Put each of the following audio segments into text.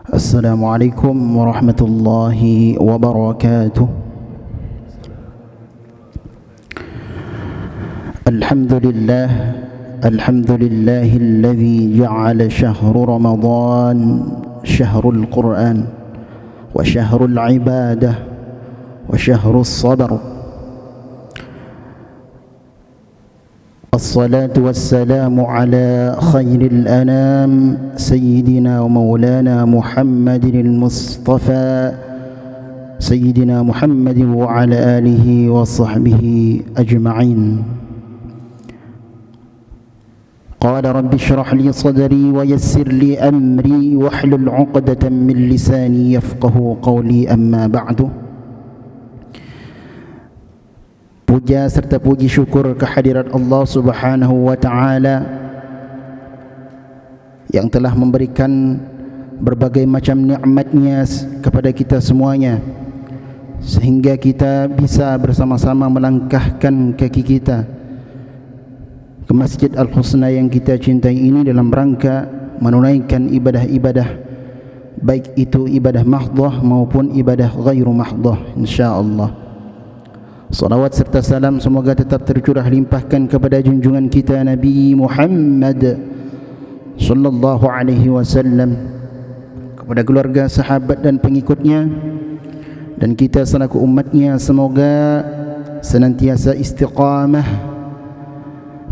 السلام عليكم ورحمة الله وبركاته. الحمد لله الذي جعل شهر رمضان شهر القرآن وشهر العبادة وشهر الصبر. الصلاة والسلام على خير الأنام سيدنا ومولانا محمد المصطفى سيدنا محمد وعلى آله وصحبه أجمعين. قال رب اشرح لي صدري ويسر لي أمري واحلل عقدة من لساني يفقه قولي. أما بعد. Puja serta puji syukur kehadirat Allah Subhanahu wa taala yang telah memberikan berbagai macam nikmat-Nya kepada kita semuanya, sehingga kita bisa bersama-sama melangkahkan kaki kita ke Masjid Al-Husna yang kita cintai ini dalam rangka menunaikan ibadah-ibadah, baik itu ibadah mahdhah maupun ibadah ghairu mahdhah, insyaallah. Salawat serta salam semoga tetap tercurah limpahkan kepada junjungan kita Nabi Muhammad sallallahu alaihi wasallam, kepada keluarga, sahabat dan pengikutnya, dan kita selaku umatnya semoga senantiasa istiqamah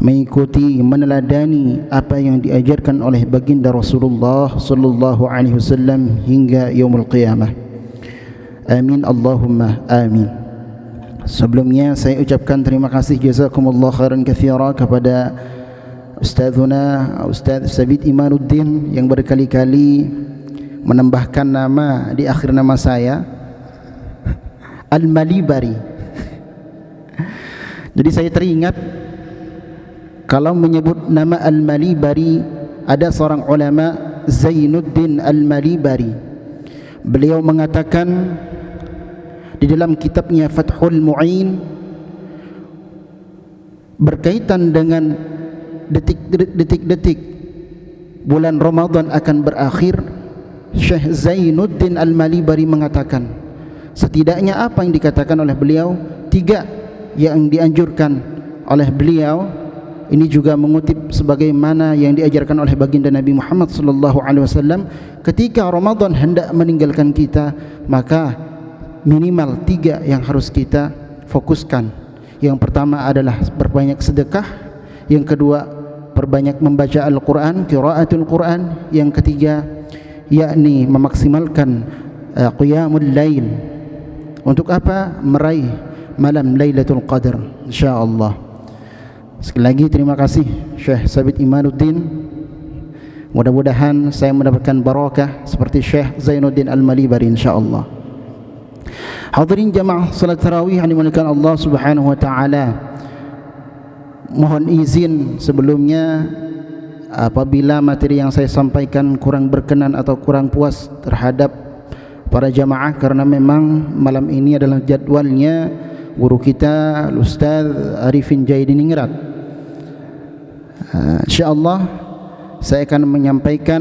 mengikuti, meneladani apa yang diajarkan oleh baginda Rasulullah sallallahu alaihi wasallam hingga yaumul qiyamah. Amin Allahumma amin. Sebelumnya saya ucapkan terima kasih jazakumullah khairan katsira kepada Ustazuna Ustaz Sabit Imanuddin yang berkali-kali menambahkan nama di akhir nama saya Al-Malibari. Jadi saya teringat kalau menyebut nama Al-Malibari, ada seorang ulama Zainuddin Al-Malibari. Beliau mengatakan di dalam kitabnya Fathul Mu'in berkaitan dengan detik-detik bulan Ramadan akan berakhir, Syekh Zainuddin Al-Malibari mengatakan setidaknya apa yang dikatakan oleh beliau, 3 yang dianjurkan oleh beliau ini juga mengutip sebagaimana yang diajarkan oleh baginda Nabi Muhammad sallallahu alaihi wasallam. Ketika Ramadan hendak meninggalkan kita, maka minimal 3 yang harus kita fokuskan. Yang pertama adalah berbanyak sedekah, yang kedua perbanyak membaca Al-Quran, qiraatul Quran, yang ketiga yakni memaksimalkan qiyamul lail. Untuk apa? Meraih malam Lailatul Qadar insyaallah. Sekali lagi terima kasih Syekh Sabit Imanuddin. Mudah-mudahan saya mendapatkan barakah seperti Syekh Zainuddin Al-Malibari insyaallah. Hadirin jamaah salat tarawih yang dimuliakan Allah Subhanahu wa taala. Mohon izin sebelumnya apabila materi yang saya sampaikan kurang berkenan atau kurang puas terhadap para jamaah, karena memang malam ini adalah jadwalnya guru kita Ustaz Arifin Jaidiningrat. Insyaallah saya akan menyampaikan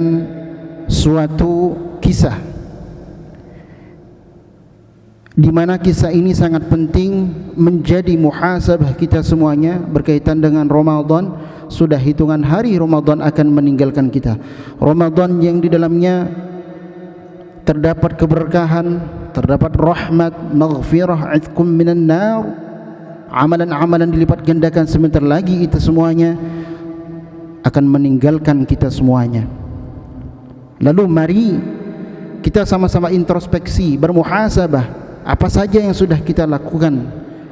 suatu kisah di mana kisah ini sangat penting menjadi muhasabah kita semuanya berkaitan dengan Ramadan. Sudah hitungan hari Ramadan akan meninggalkan kita. Ramadan yang di dalamnya terdapat keberkahan, terdapat rahmat, maghfirah, itqum minan nar, amalan-amalan dilipat gandakan. Sebentar lagi itu semuanya akan meninggalkan kita semuanya. Lalu mari kita sama-sama introspeksi, bermuhasabah. Apa saja yang sudah kita lakukan,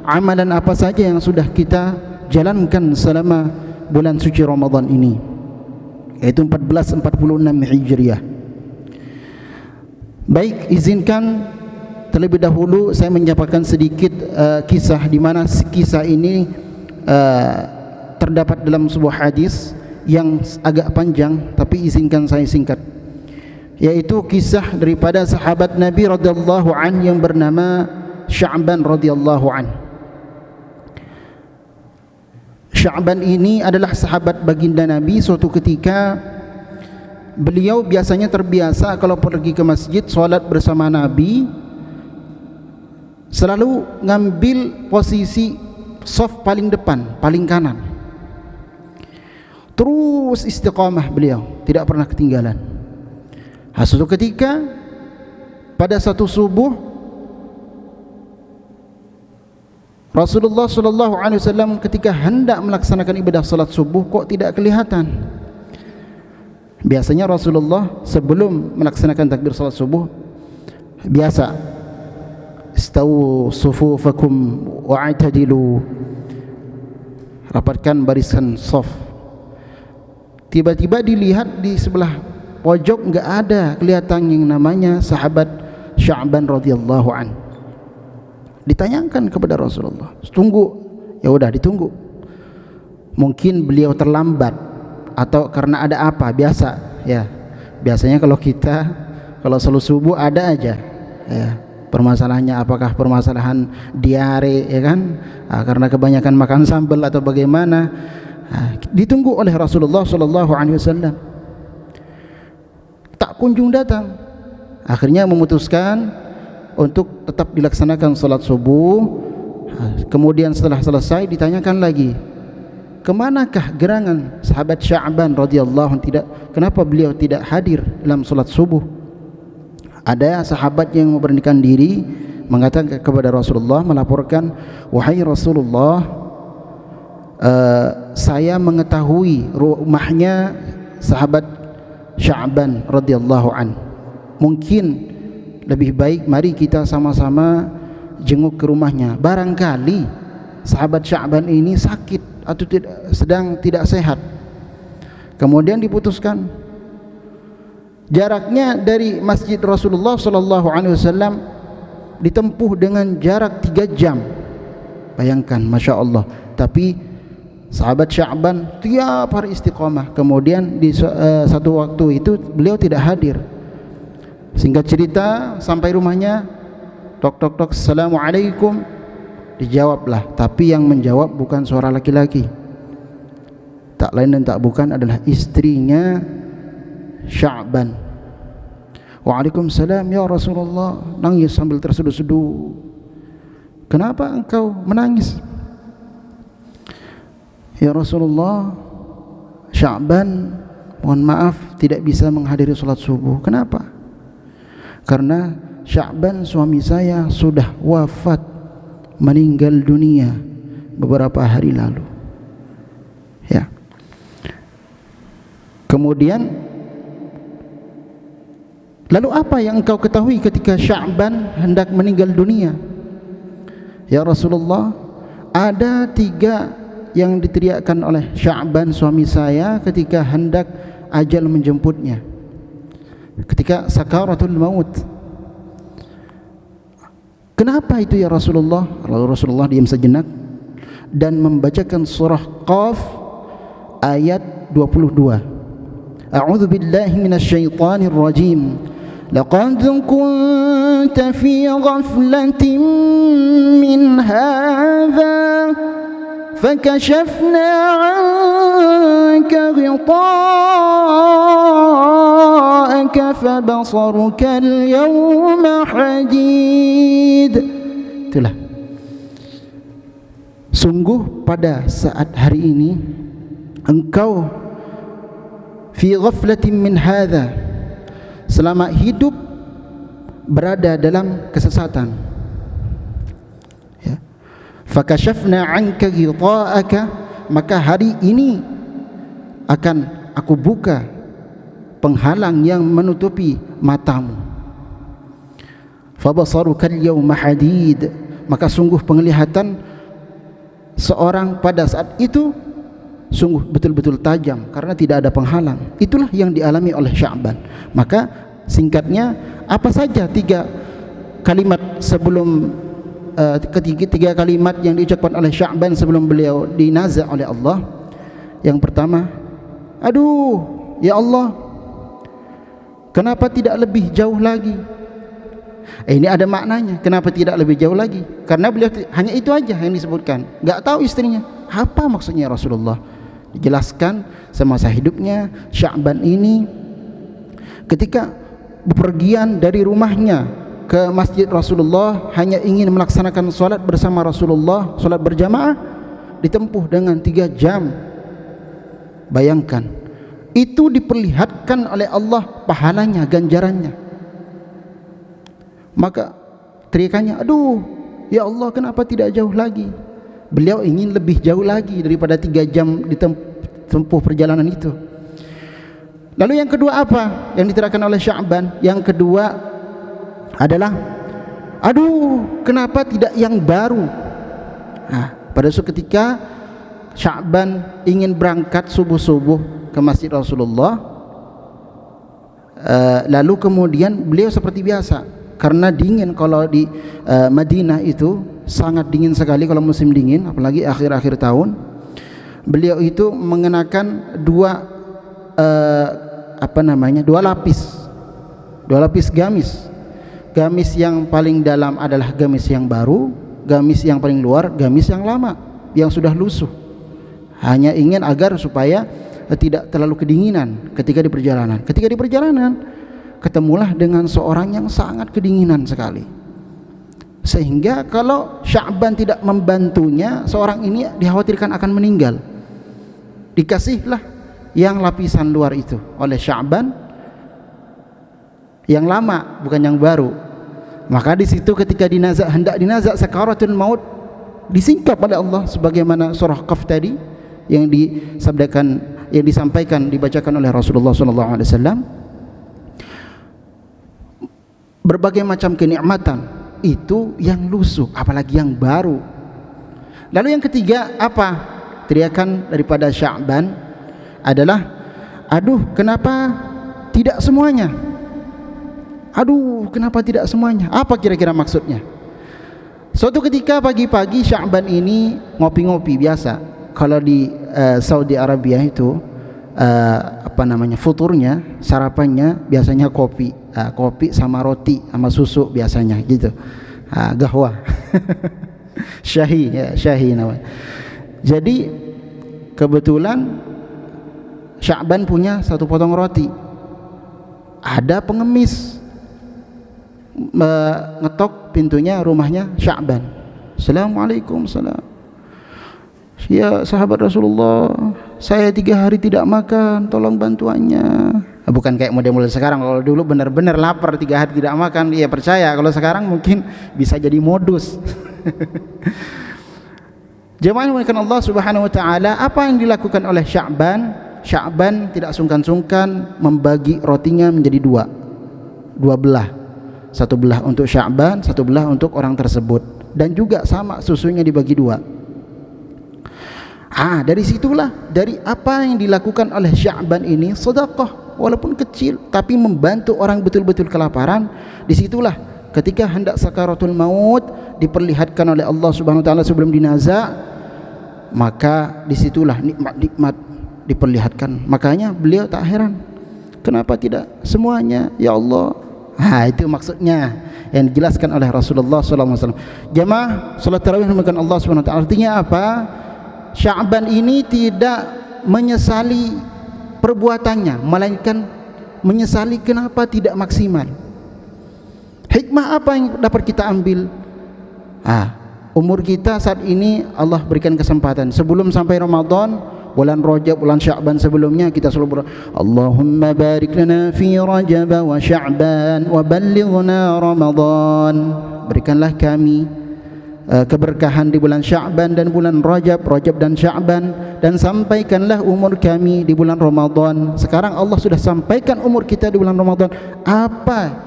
amalan apa saja yang sudah kita jalankan selama bulan suci Ramadan ini, yaitu 1446 Hijriah. Baik, izinkan terlebih dahulu saya menyampaikan sedikit kisah, di mana kisah ini terdapat dalam sebuah hadis yang agak panjang, tapi izinkan saya singkat, yaitu kisah daripada sahabat Nabi radhiyallahu an yang bernama Sya'ban radhiyallahu an. Sya'ban ini adalah sahabat baginda Nabi. Suatu ketika beliau biasanya terbiasa kalau pergi ke masjid solat bersama Nabi selalu ngambil posisi saf paling depan, paling kanan. Terus istiqamah beliau, tidak pernah ketinggalan. Suatu ketika pada satu subuh Rasulullah sallallahu alaihi wasallam ketika hendak melaksanakan ibadah salat subuh kok tidak kelihatan. Biasanya Rasulullah sebelum melaksanakan takbir salat subuh biasa istawu sufufakum wa'tadilu, rapatkan barisan saf. Tiba-tiba dilihat di sebelah pojok enggak ada kelihatan yang namanya sahabat Sya'ban radhiyallahu an. Ditanyakan kepada Rasulullah, tunggu. Ya udah ditunggu. Mungkin beliau terlambat atau karena ada apa, biasa ya. Biasanya kalau salat subuh ada aja ya. Permasalahannya apakah permasalahan diare ya kan? Karena kebanyakan makan sambal atau bagaimana? Ditunggu oleh Rasulullah sallallahu alaihi wasallam. Tak kunjung datang. Akhirnya memutuskan untuk tetap dilaksanakan salat subuh. Kemudian setelah selesai ditanyakan lagi, kemanakah gerangan sahabat Sya'ban radhiyallahu anhu, kenapa beliau tidak hadir dalam salat subuh? Ada sahabat yang memberanikan diri mengatakan kepada Rasulullah, melaporkan, wahai Rasulullah, saya mengetahui rumahnya sahabat Sya'ban radhiyallahu an. Mungkin lebih baik mari kita sama-sama jenguk ke rumahnya. Barangkali sahabat Sya'ban ini sakit atau sedang tidak sehat. Kemudian diputuskan jaraknya dari Masjid Rasulullah sallallahu alaihi wasallam ditempuh dengan jarak 3 jam. Bayangkan, Masya Allah. Tapi sahabat Sya'ban tiap hari istiqamah. Kemudian di satu waktu itu beliau tidak hadir. Singkat cerita, sampai rumahnya, tok tok tok, assalamualaikum. Dijawablah, tapi yang menjawab bukan suara laki-laki, tak lain dan tak bukan adalah istrinya Sya'ban. Waalaikumsalam ya Rasulullah. Nangis sambil terseduh-seduh. Kenapa engkau menangis? Ya Rasulullah, Sya'ban mohon maaf tidak bisa menghadiri salat subuh. Kenapa? Karena Sya'ban suami saya sudah wafat, meninggal dunia beberapa hari lalu. Ya. Kemudian, lalu apa yang engkau ketahui ketika Sya'ban hendak meninggal dunia? Ya Rasulullah, ada 3 yang diteriakkan oleh Sya'ban suami saya ketika hendak ajal menjemputnya, ketika sakaratul maut. Kenapa itu ya Rasulullah? Lalu Rasulullah diam sejenak dan membacakan surah Qaf ayat 22. A'udzu billahi minasyaitonir rajim. Laqad kunta fi ghaflatin min hadza فكشفنا عنك غطاءك فبصرك اليوم حديد. Itulah, sungguh pada saat hari ini engkau fi ghaflatin min hadza, selama hidup berada dalam kesesatan. Fakashafna anka ghita'aka, maka hari ini akan aku buka penghalang yang menutupi matamu. Fabasaruka al-yawma hadid, maka sungguh penglihatan seorang pada saat itu sungguh betul-betul tajam karena tidak ada penghalang. Itulah yang dialami oleh Sya'ban. Maka singkatnya, apa saja 3 kalimat sebelum ketiga kalimat yang diucapkan oleh Sya'ban sebelum beliau dinazah oleh Allah. Yang pertama, aduh ya Allah, kenapa tidak lebih jauh lagi? Ini ada maknanya, kenapa tidak lebih jauh lagi? Karena beliau hanya itu aja yang disebutkan, enggak tahu istrinya. Apa maksudnya Rasulullah? Dijelaskan semasa hidupnya Sya'ban ini ketika bepergian dari rumahnya ke masjid Rasulullah hanya ingin melaksanakan solat bersama Rasulullah, solat berjamaah, ditempuh dengan 3 jam. Bayangkan, itu diperlihatkan oleh Allah pahalanya, ganjarannya. Maka teriakannya, aduh ya Allah, kenapa tidak jauh lagi? Beliau ingin lebih jauh lagi daripada 3 jam ditempuh perjalanan itu. Lalu yang kedua apa yang diterangkan oleh Sya'ban? Yang kedua adalah, aduh kenapa tidak yang baru? Pada suatu ketika Sya'ban ingin berangkat subuh-subuh ke masjid Rasulullah, lalu kemudian beliau seperti biasa, karena dingin. Kalau di Madinah itu sangat dingin sekali kalau musim dingin, apalagi akhir-akhir tahun. Beliau itu mengenakan dua lapis gamis. Gamis yang paling dalam adalah gamis yang baru, gamis yang paling luar gamis yang lama, yang sudah lusuh. Hanya ingin agar supaya tidak terlalu kedinginan ketika di perjalanan. Ketika di perjalanan ketemulah dengan seorang yang sangat kedinginan sekali, sehingga kalau Sya'ban tidak membantunya, seorang ini dikhawatirkan akan meninggal. Dikasihlah yang lapisan luar itu oleh Sya'ban, yang lama bukan yang baru. Maka di situ ketika hendak dinazak sakaratul maut, disingkap oleh Allah sebagaimana surah Qaf tadi yang disabdakan, yang disampaikan, dibacakan oleh Rasulullah SAW. Berbagai macam kenikmatan itu yang lusuh, apalagi yang baru. Lalu yang ketiga apa? Teriakan daripada Sya'ban adalah, aduh kenapa tidak semuanya? Aduh kenapa tidak semuanya? Apa kira-kira maksudnya? Suatu ketika pagi-pagi Sya'ban ini ngopi-ngopi biasa. Kalau di Saudi Arabia itu futurnya, sarapannya biasanya kopi, kopi sama roti sama susu biasanya gitu, gahwa syahi namanya. Jadi kebetulan Sya'ban punya satu potong roti. Ada pengemis ngetok pintunya rumahnya Sya'ban. Assalamualaikum, salam. Ya sahabat Rasulullah, saya 3 hari tidak makan, tolong bantuannya. Bukan kayak model-model sekarang. Kalau dulu benar-benar lapar 3 hari tidak makan, ya percaya. Kalau sekarang mungkin bisa jadi modus. Jemaah yang dimuliakan Allah Subhanahu wa taala, apa yang dilakukan oleh Sya'ban? Sya'ban tidak sungkan-sungkan membagi rotinya menjadi dua belah. Satu belah untuk Sya'ban, satu belah untuk orang tersebut, dan juga sama susunya dibagi 2. Dari situlah, dari apa yang dilakukan oleh Sya'ban ini, sedekah walaupun kecil tapi membantu orang betul-betul kelaparan. Disitulah ketika hendak sakaratul maut diperlihatkan oleh Allah Subhanahu wa taala sebelum dinazak, maka disitulah nikmat-nikmat diperlihatkan. Makanya beliau tak heran, kenapa tidak semuanya ya Allah? Itu maksudnya yang dijelaskan oleh Rasulullah SAW. Jemaah salat tarawih dengan Allah Subhanahu wa taala, artinya apa? Sya'ban ini tidak menyesali perbuatannya, melainkan menyesali kenapa tidak maksimal. Hikmah apa yang dapat kita ambil? Umur kita saat ini Allah berikan kesempatan. Sebelum sampai Ramadan, bulan Rajab, bulan Sya'ban sebelumnya, kita selalu Allahumma barik lana fi Rajab wa Sya'ban wa ballighna Ramadan. Berikanlah kami keberkahan di bulan Sya'ban dan bulan Rajab dan Sya'ban, dan sampaikanlah umur kami di bulan Ramadan. Sekarang Allah sudah sampaikan umur kita di bulan Ramadan, apa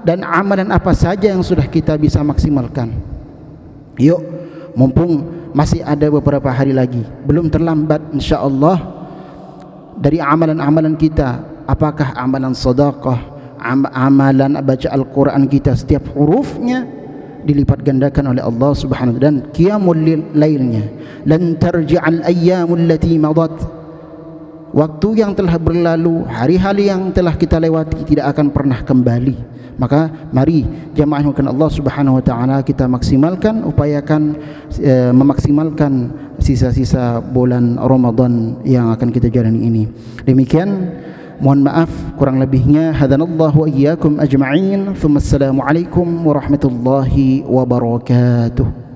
dan amalan apa saja yang sudah kita bisa maksimalkan. Yuk, mumpung masih ada beberapa hari lagi, belum terlambat insyaallah. Dari amalan-amalan kita, apakah amalan sedekah, amalan baca Al-Quran kita, setiap hurufnya dilipat gandakan oleh Allah Subhanahu wa taala, dan qiyamul lailnya. Lan tarji'al ayyamul lati madat, waktu yang telah berlalu, hari-hari yang telah kita lewati tidak akan pernah kembali. Maka mari jemaah yang Allah Subhanahu wa taala kita maksimalkan, upayakan memaksimalkan sisa-sisa bulan Ramadan yang akan kita jalani ini. Demikian Mohon maaf kurang lebihnya. Hadanallahu wa iyyakum ajma'in. Assalamualaikum warahmatullahi wabarakatuh.